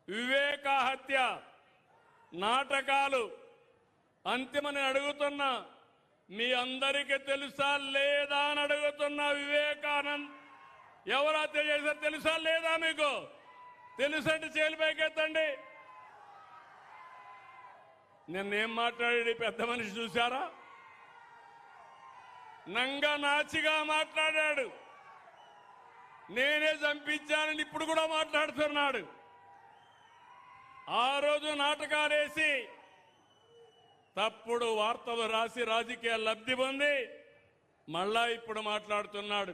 వివేక హత్య నాటకాలు అంతిమని అడుగుతున్నా. మీ అందరికీ తెలుసా లేదా అని అడుగుతున్నా. వివేకానంద్ ఎవరు హత్య చేశారు తెలుసా లేదా? మీకు తెలుసంటే చేలు పైకెత్తండి. నిన్నేం మాట్లాడాడు పెద్ద మనిషి చూశారా? నంగ నాచిగా మాట్లాడాడు. నేనే చంపించానని ఇప్పుడు కూడా మాట్లాడుతున్నాడు. ఆ రోజు నాటకాలేసి తప్పుడు వార్తలు రాసి రాజకీయ లబ్ధి పొంది మళ్ళా ఇప్పుడు మాట్లాడుతున్నాడు.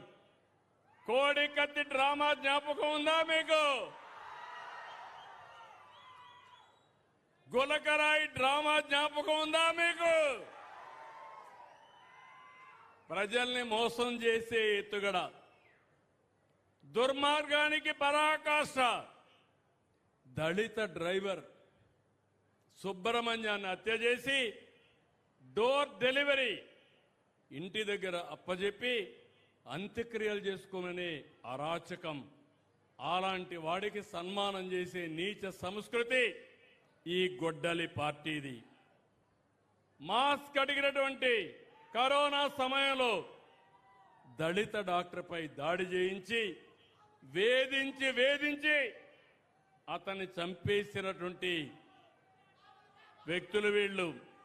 కోడి కత్తి డ్రామా జ్ఞాపకం ఉందా మీకు? గులకరాయి డ్రామా జ్ఞాపకం ఉందా మీకు? ప్రజల్ని మోసం చేసే ఎత్తుగడ, దుర్మార్గానికి పరాకాష్ట. దళిత డ్రైవర్ సుబ్రహ్మణ్యాన్ని హత్య చేసి డోర్ డెలివరీ ఇంటి దగ్గర అప్పజెప్పి అంత్యక్రియలు చేసుకోమని అరాచకం. అలాంటి వాడికి సన్మానం చేసే నీచ సంస్కృతి ఈ గొడ్డలి పార్టీది. మాస్క్ అడిగినటువంటి కరోనా సమయంలో దళిత డాక్టర్పై దాడి చేయించి వేధించి అతన్ని చంపేసినటువంటి వ్యక్తులు వీళ్ళు.